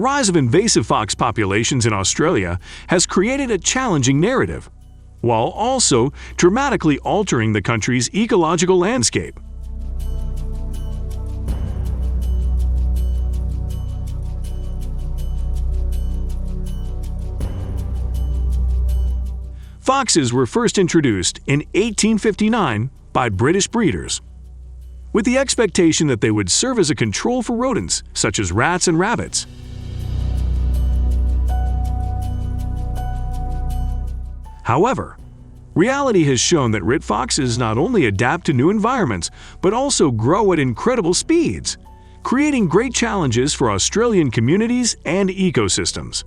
rise of invasive fox populations in Australia has created a challenging narrative, while also dramatically altering the country's ecological landscape. Foxes were first introduced in 1859 by British breeders, with the expectation that they would serve as a control for rodents such as rats and rabbits. However, reality has shown that rit foxes not only adapt to new environments, but also grow at incredible speeds, creating great challenges for Australian communities and ecosystems.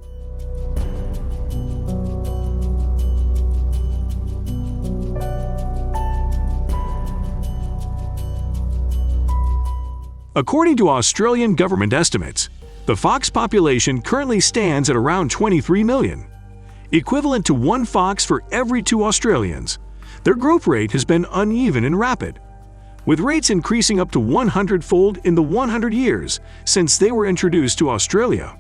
According to Australian government estimates, the fox population currently stands at around 23 million, equivalent to one fox for every 2 Australians. Their growth rate has been uneven and rapid, with rates increasing up to 100-fold in the 100 years since they were introduced to Australia.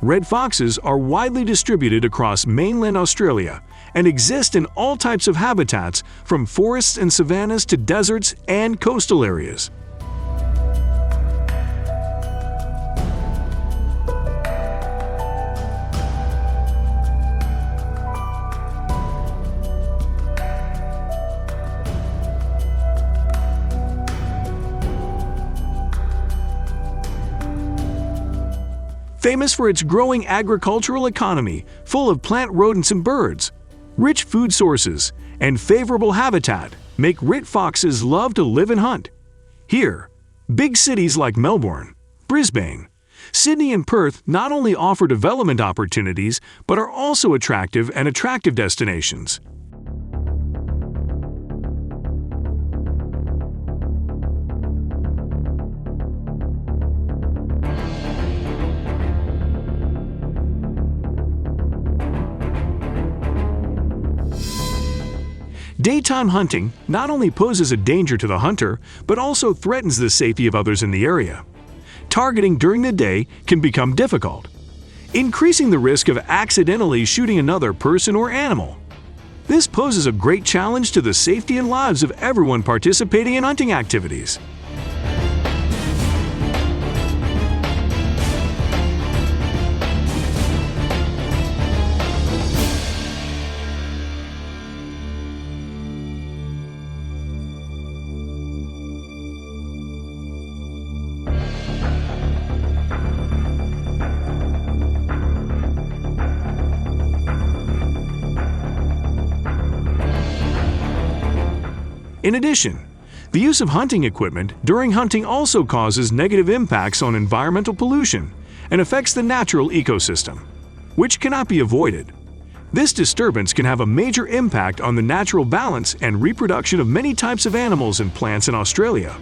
Red foxes are widely distributed across mainland Australia and exist in all types of habitats, from forests and savannas to deserts and coastal areas. Famous for its growing agricultural economy full of plant rodents and birds, rich food sources, and favorable habitat make rit foxes love to live and hunt. Here, big cities like Melbourne, Brisbane, Sydney, and Perth not only offer development opportunities but are also attractive destinations. Daytime hunting not only poses a danger to the hunter, but also threatens the safety of others in the area. Targeting during the day can become difficult, increasing the risk of accidentally shooting another person or animal. This poses a great challenge to the safety and lives of everyone participating in hunting activities. In addition, the use of hunting equipment during hunting also causes negative impacts on environmental pollution and affects the natural ecosystem, which cannot be avoided. This disturbance can have a major impact on the natural balance and reproduction of many types of animals and plants in Australia.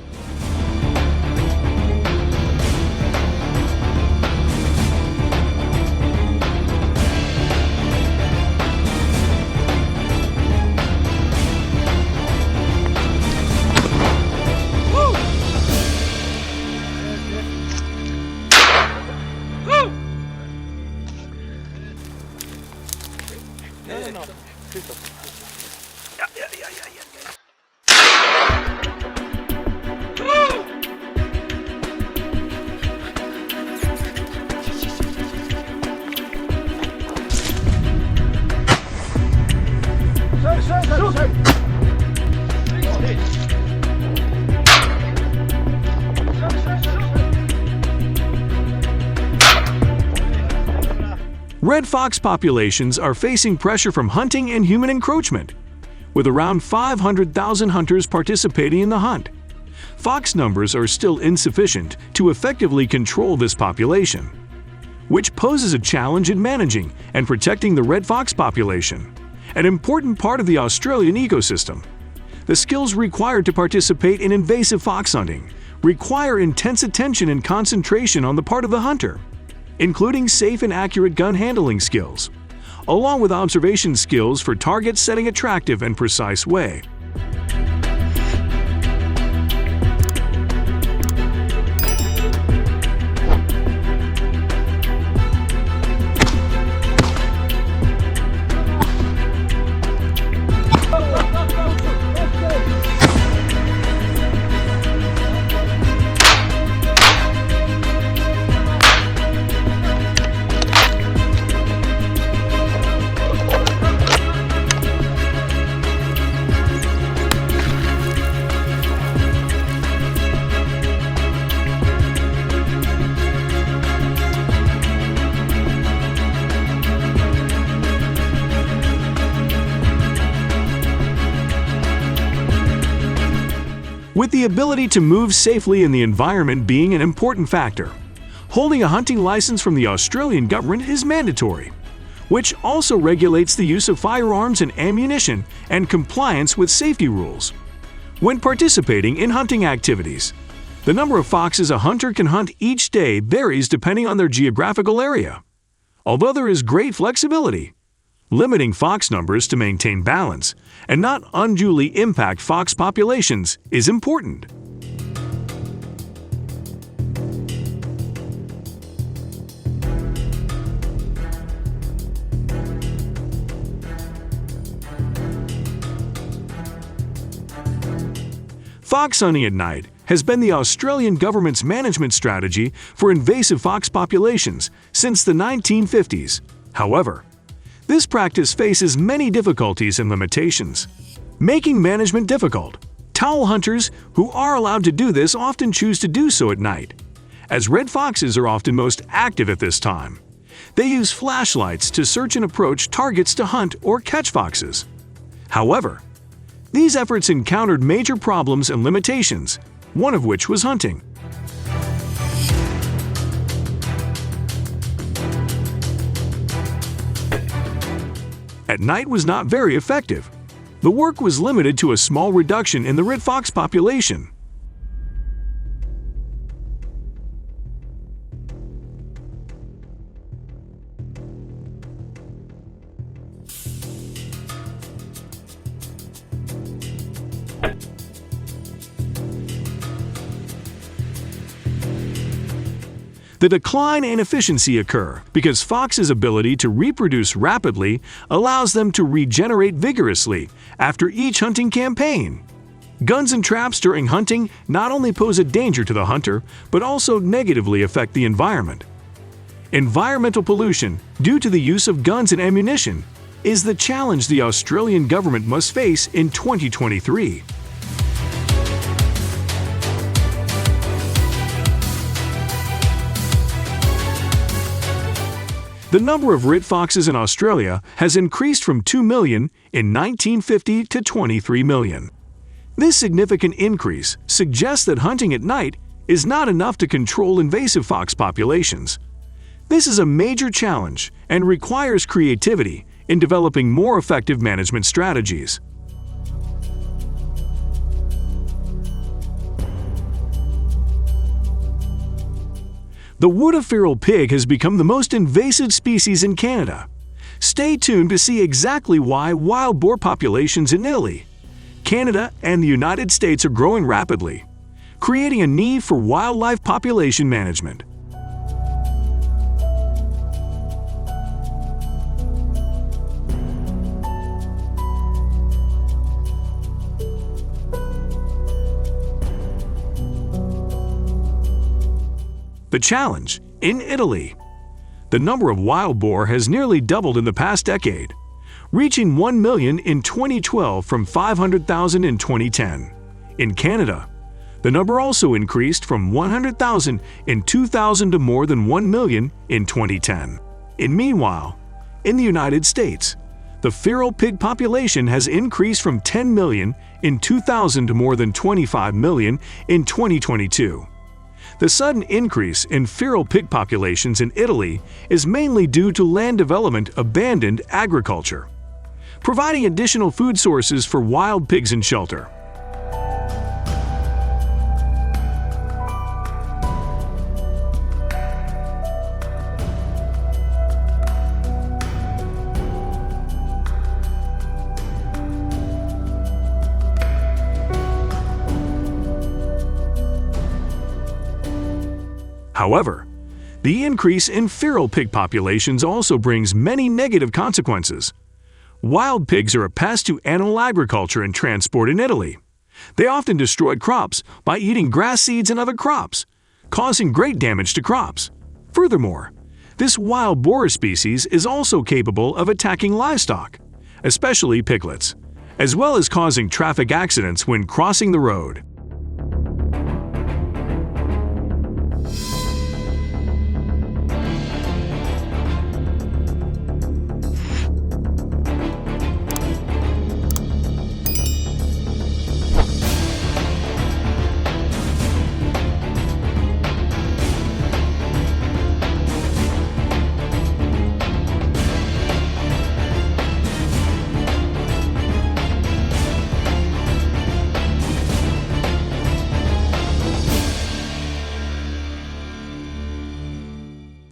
Red fox populations are facing pressure from hunting and human encroachment, with around 500,000 hunters participating in the hunt. Fox numbers are still insufficient to effectively control this population, which poses a challenge in managing and protecting the red fox population, an important part of the Australian ecosystem. The skills required to participate in invasive fox hunting require intense attention and concentration on the part of the hunter, including safe and accurate gun handling skills, along with observation skills for target setting attractive and precise way. with the ability to move safely in the environment being an important factor. Holding a hunting license from the Australian government is mandatory, which also regulates the use of firearms and ammunition and compliance with safety rules. When participating in hunting activities, the number of foxes a hunter can hunt each day varies depending on their geographical area. Although there is great flexibility, limiting fox numbers to maintain balance and not unduly impact fox populations is important. Fox hunting at night has been the Australian government's management strategy for invasive fox populations since the 1950s. However, this practice faces many difficulties and limitations, making management difficult. Towel hunters who are allowed to do this often choose to do so at night, as red foxes are often most active at this time. They use flashlights to search and approach targets to hunt or catch foxes. However, these efforts encountered major problems and limitations, one of which was hunting. At night was not very effective. The work was limited to a small reduction in the red fox population. The decline and efficiency occur because foxes' ability to reproduce rapidly allows them to regenerate vigorously after each hunting campaign. Guns and traps during hunting not only pose a danger to the hunter, but also negatively affect the environment. Environmental pollution due to the use of guns and ammunition is the challenge the Australian government must face in 2023. The number of red foxes in Australia has increased from 2 million in 1950 to 23 million. This significant increase suggests that hunting at night is not enough to control invasive fox populations. This is a major challenge and requires creativity in developing more effective management strategies. The wood feral pig has become the most invasive species in Canada. Stay tuned to see exactly why wild boar populations in Italy, Canada, and the United States are growing rapidly, creating a need for wildlife population management. The challenge in Italy. The number of wild boar has nearly doubled in the past decade, reaching 1 million in 2012 from 500,000 in 2010. In Canada, the number also increased from 100,000 in 2000 to more than 1 million in 2010. Meanwhile, in the United States, the feral pig population has increased from 10 million in 2000 to more than 25 million in 2022. The sudden increase in feral pig populations in Italy is mainly due to land development abandoned agriculture, providing additional food sources for wild pigs and shelter. However, the increase in feral pig populations also brings many negative consequences. Wild pigs are a pest to animal agriculture and transport in Italy. They often destroy crops by eating grass seeds and other crops, causing great damage to crops. Furthermore, this wild boar species is also capable of attacking livestock, especially piglets, as well as causing traffic accidents when crossing the road.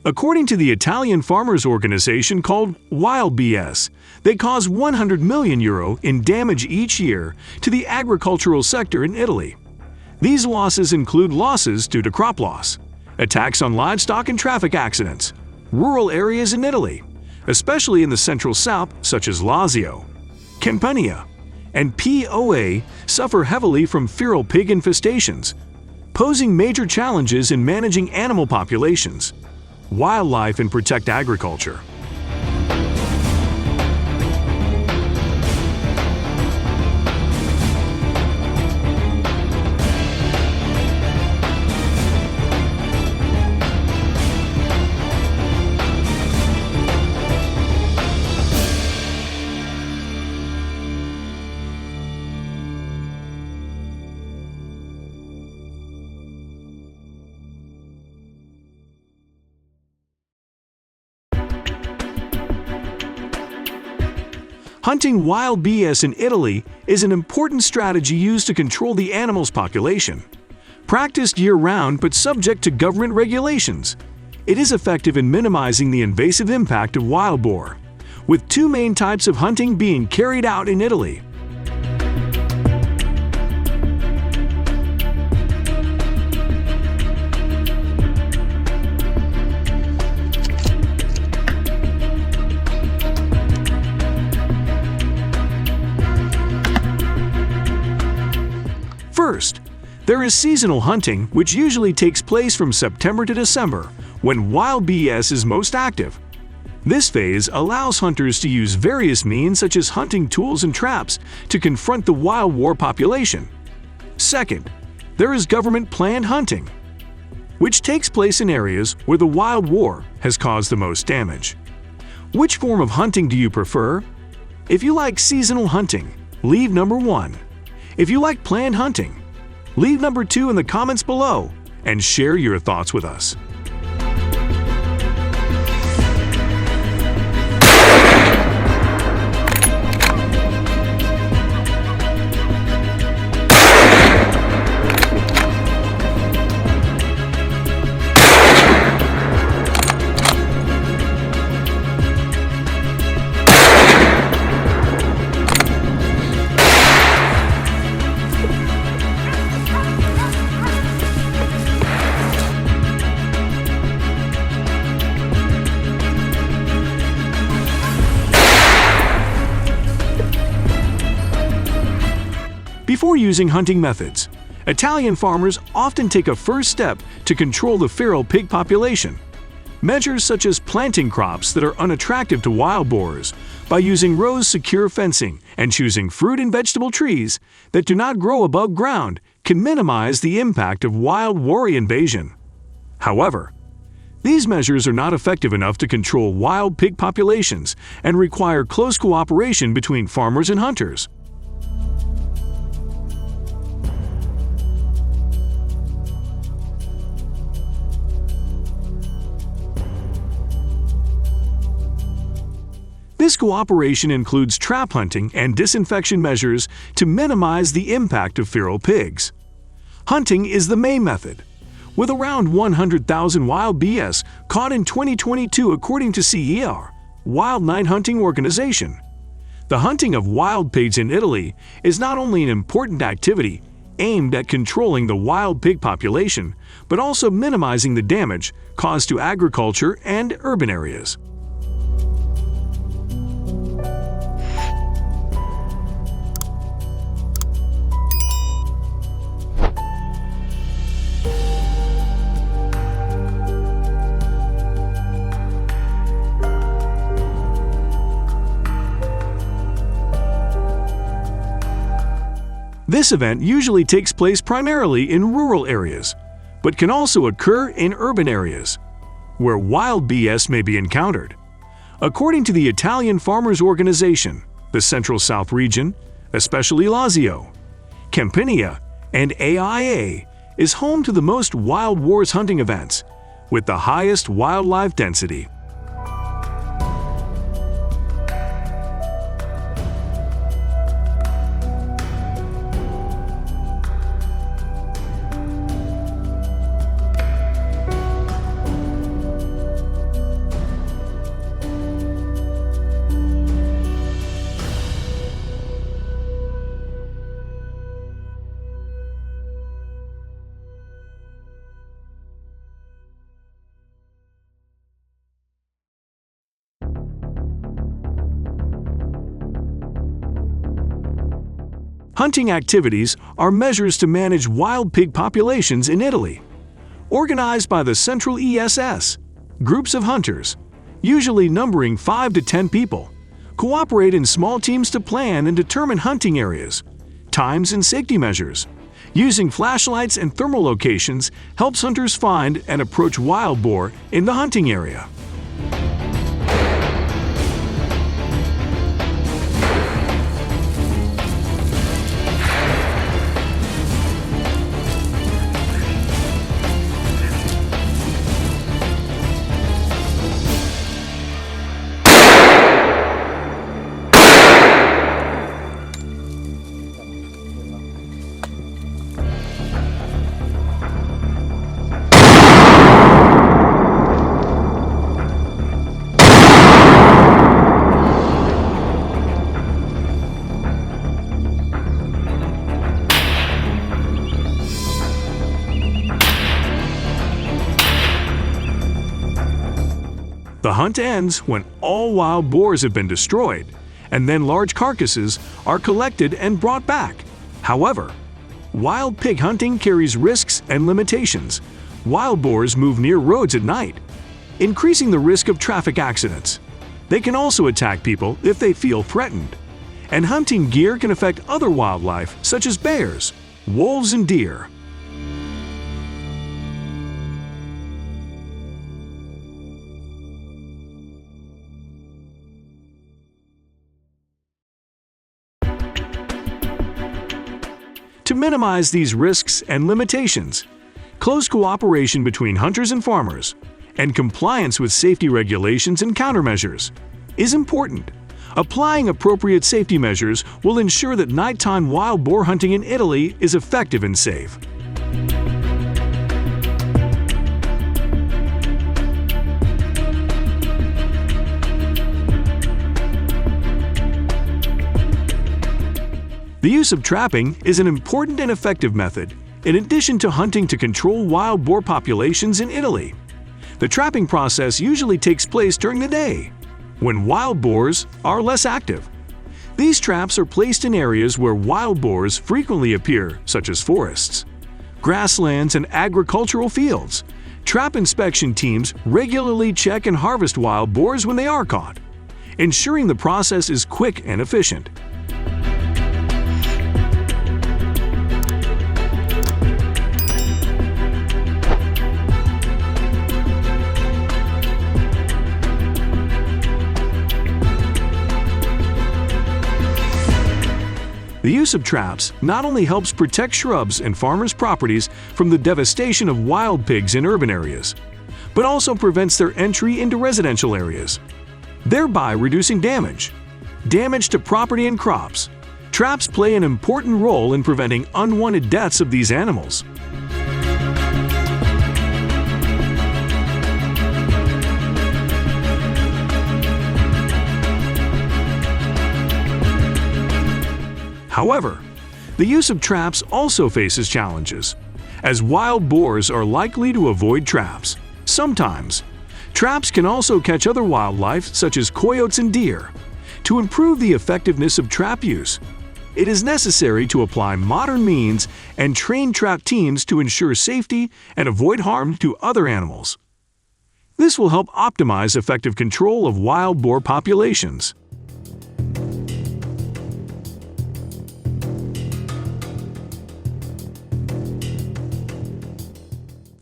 According to the Italian farmers organization called Wild BS, they cause €100 million in damage each year to the agricultural sector in Italy. These losses include losses due to crop loss, attacks on livestock and traffic accidents, rural areas in Italy, especially in the central south such as Lazio, Campania, and POA suffer heavily from feral pig infestations, posing major challenges in managing animal populations, wildlife, and protect agriculture. Hunting wild BS in Italy is an important strategy used to control the animal's population. Practiced year-round but subject to government regulations, it is effective in minimizing the invasive impact of wild boar, with two main types of hunting being carried out in Italy. First, there is seasonal hunting, which usually takes place from September to December, when wild BS is most active. This phase allows hunters to use various means such as hunting tools and traps to confront the wild boar population. Second, there is government-planned hunting, which takes place in areas where the wild boar has caused the most damage. Which form of hunting do you prefer? If you like seasonal hunting, leave number 1. If you like planned hunting, leave number 2 in the comments below and share your thoughts with us. Before using hunting methods, Italian farmers often take a first step to control the feral pig population. Measures such as planting crops that are unattractive to wild boars by using rows-secure fencing and choosing fruit and vegetable trees that do not grow above ground can minimize the impact of wild boar invasion. However, these measures are not effective enough to control wild pig populations and require close cooperation between farmers and hunters. This cooperation includes trap hunting and disinfection measures to minimize the impact of feral pigs. Hunting is the main method, with around 100,000 wild BS caught in 2022 according to CER, Wild Night Hunting Organization. The hunting of wild pigs in Italy is not only an important activity aimed at controlling the wild pig population, but also minimizing the damage caused to agriculture and urban areas. This event usually takes place primarily in rural areas, but can also occur in urban areas, where wild BS may be encountered. According to the Italian Farmers Organization, the Central South region, especially Lazio, Campania, and AIA, is home to the most wild boars hunting events, with the highest wildlife density. Hunting activities are measures to manage wild pig populations in Italy. Organized by the Central ESS, groups of hunters, usually numbering 5 to 10 people, cooperate in small teams to plan and determine hunting areas, times and safety measures. Using flashlights and thermal locations helps hunters find and approach wild boar in the hunting area. The hunt ends when all wild boars have been destroyed, and then large carcasses are collected and brought back. However, wild pig hunting carries risks and limitations. Wild boars move near roads at night, increasing the risk of traffic accidents. They can also attack people if they feel threatened. And hunting gear can affect other wildlife such as bears, wolves, and deer. To minimize these risks and limitations, close cooperation between hunters and farmers, and compliance with safety regulations and countermeasures is important. Applying appropriate safety measures will ensure that nighttime wild boar hunting in Italy is effective and safe. The use of trapping is an important and effective method in addition to hunting to control wild boar populations in Italy. The trapping process usually takes place during the day, when wild boars are less active. These traps are placed in areas where wild boars frequently appear, such as forests, grasslands, and agricultural fields. Trap inspection teams regularly check and harvest wild boars when they are caught, ensuring the process is quick and efficient. The use of traps not only helps protect shrubs and farmers' properties from the devastation of wild pigs in urban areas, but also prevents their entry into residential areas, thereby reducing damage to property and crops. Traps play an important role in preventing unwanted deaths of these animals. However, the use of traps also faces challenges, as wild boars are likely to avoid traps. Sometimes, traps can also catch other wildlife such as coyotes and deer. To improve the effectiveness of trap use, it is necessary to apply modern means and train trap teams to ensure safety and avoid harm to other animals. This will help optimize effective control of wild boar populations.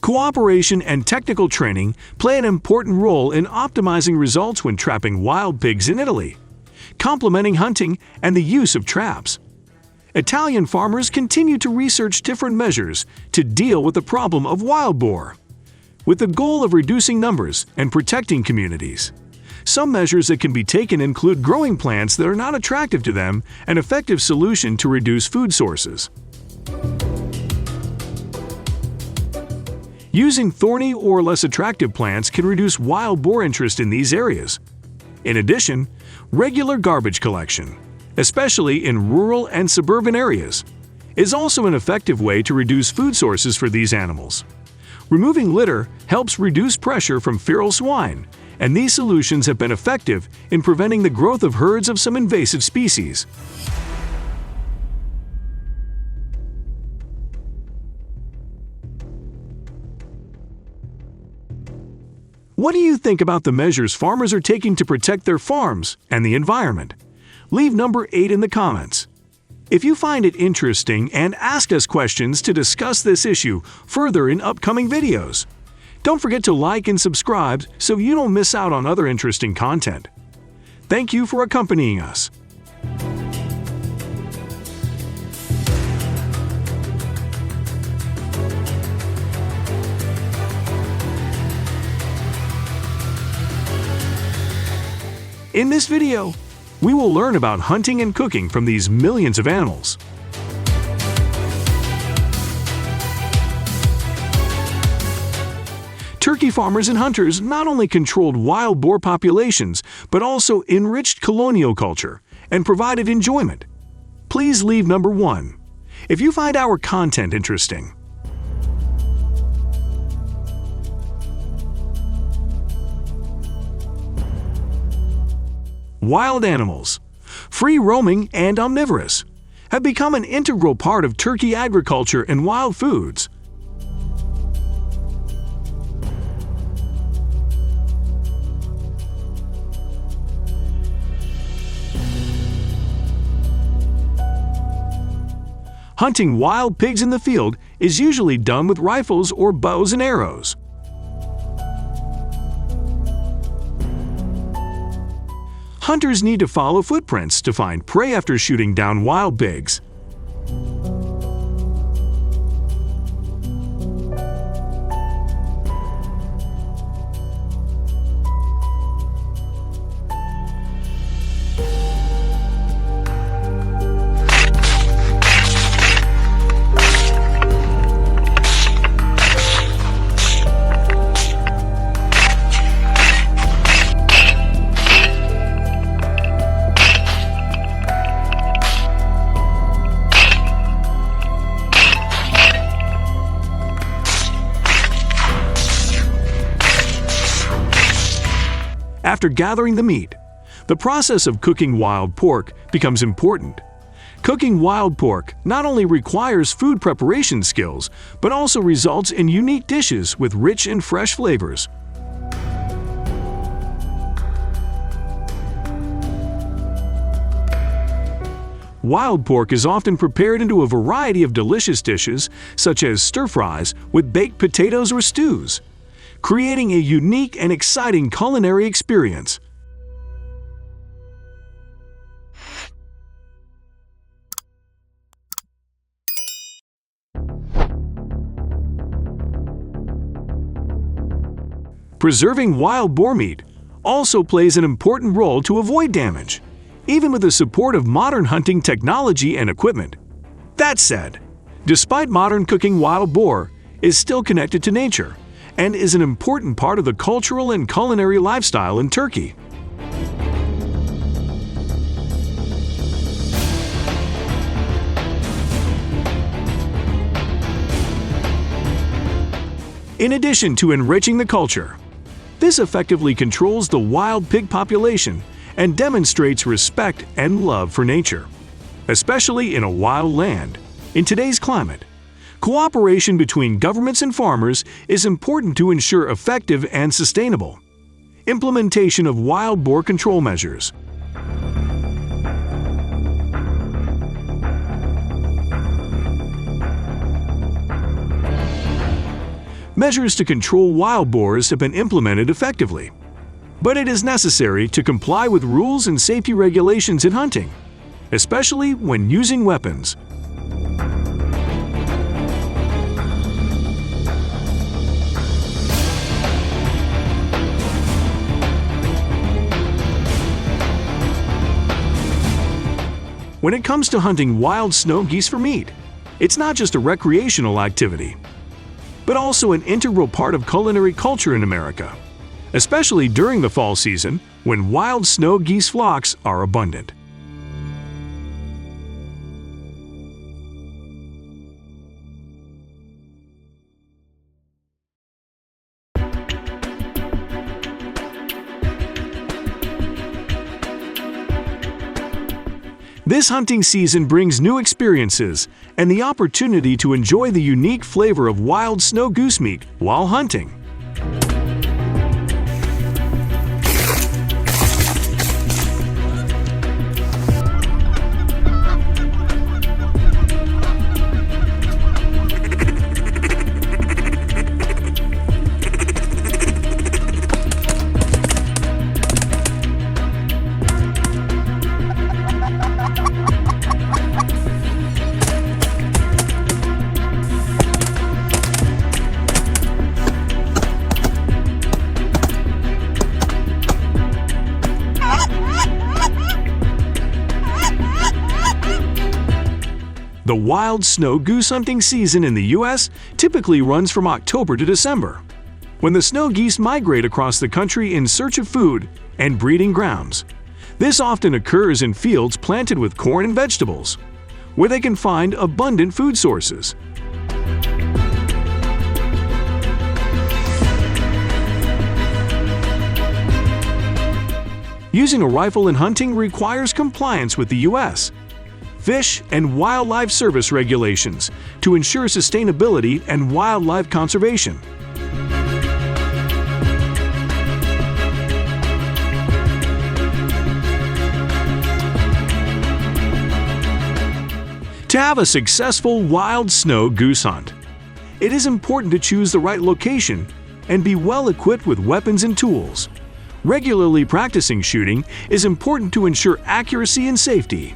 Cooperation and technical training play an important role in optimizing results when trapping wild pigs in Italy, complementing hunting and the use of traps. Italian farmers continue to research different measures to deal with the problem of wild boar, with the goal of reducing numbers and protecting communities. Some measures that can be taken include growing plants that are not attractive to them, an effective solution to reduce food sources. Using thorny or less attractive plants can reduce wild boar interest in these areas. In addition, regular garbage collection, especially in rural and suburban areas, is also an effective way to reduce food sources for these animals. Removing litter helps reduce pressure from feral swine, and these solutions have been effective in preventing the growth of herds of some invasive species. What do you think about the measures farmers are taking to protect their farms and the environment? Leave number 8 in the comments. If you find it interesting, and ask us questions to discuss this issue further in upcoming videos. Don't forget to like and subscribe so you don't miss out on other interesting content. Thank you for accompanying us. In this video, we will learn about hunting and cooking from these millions of animals. Turkey farmers and hunters not only controlled wild boar populations, but also enriched colonial culture and provided enjoyment. Please leave number 1 if you find our content interesting. Wild animals, free-roaming and omnivorous, have become an integral part of Turkey agriculture and wild foods. Hunting wild pigs in the field is usually done with rifles or bows and arrows. Hunters need to follow footprints to find prey after shooting down wild pigs. After gathering the meat, the process of cooking wild pork becomes important. Cooking wild pork not only requires food preparation skills, but also results in unique dishes with rich and fresh flavors. Wild pork is often prepared into a variety of delicious dishes, such as stir-fries with baked potatoes or stews, creating a unique and exciting culinary experience. Preserving wild boar meat also plays an important role to avoid damage, even with the support of modern hunting technology and equipment. That said, despite modern cooking, wild boar is still connected to nature and is an important part of the cultural and culinary lifestyle in Turkey. In addition to enriching the culture, this effectively controls the wild pig population and demonstrates respect and love for nature. Especially in a wild land, in today's climate, cooperation between governments and farmers is important to ensure effective and sustainable implementation of wild boar control measures. Measures to control wild boars have been implemented effectively, but it is necessary to comply with rules and safety regulations in hunting, especially when using weapons. When it comes to hunting wild snow geese for meat, it's not just a recreational activity, but also an integral part of culinary culture in America, especially during the fall season when wild snow geese flocks are abundant. This hunting season brings new experiences and the opportunity to enjoy the unique flavor of wild snow goose meat while hunting. The wild snow goose hunting season in the U.S. typically runs from October to December, when the snow geese migrate across the country in search of food and breeding grounds. This often occurs in fields planted with corn and vegetables, where they can find abundant food sources. Using a rifle in hunting requires compliance with the U.S. Fish and Wildlife Service regulations to ensure sustainability and wildlife conservation. To have a successful wild snow goose hunt, it is important to choose the right location and be well equipped with weapons and tools. Regularly practicing shooting is important to ensure accuracy and safety.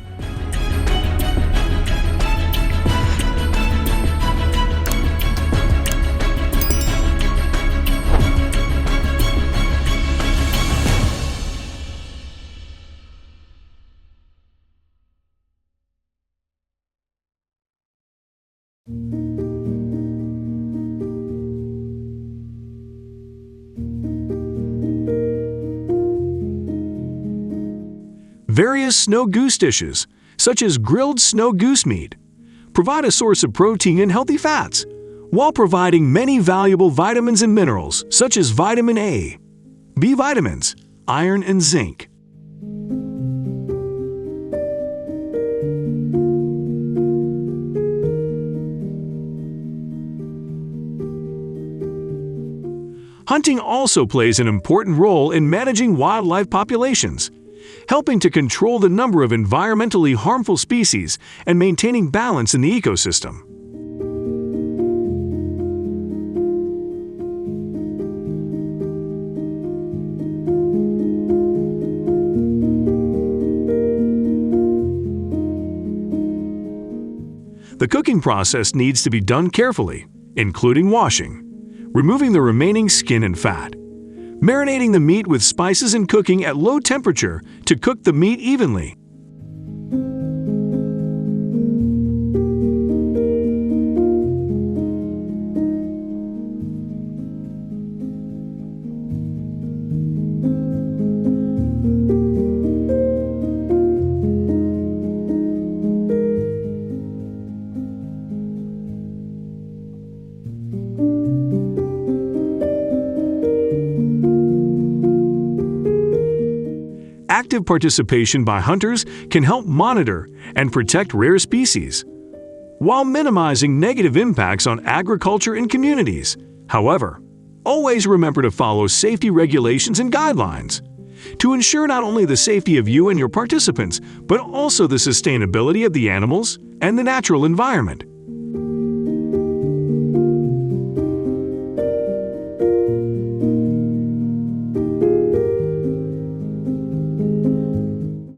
Various snow goose dishes, such as grilled snow goose meat, provide a source of protein and healthy fats, while providing many valuable vitamins and minerals such as vitamin A, B vitamins, iron, and zinc. Hunting also plays an important role in managing wildlife populations, helping to control the number of environmentally harmful species and maintaining balance in the ecosystem. The cooking process needs to be done carefully, including washing, removing the remaining skin and fat, marinating the meat with spices and cooking at low temperature to cook the meat evenly. Active participation by hunters can help monitor and protect rare species, while minimizing negative impacts on agriculture and communities. However, always remember to follow safety regulations and guidelines to ensure not only the safety of you and your participants, but also the sustainability of the animals and the natural environment.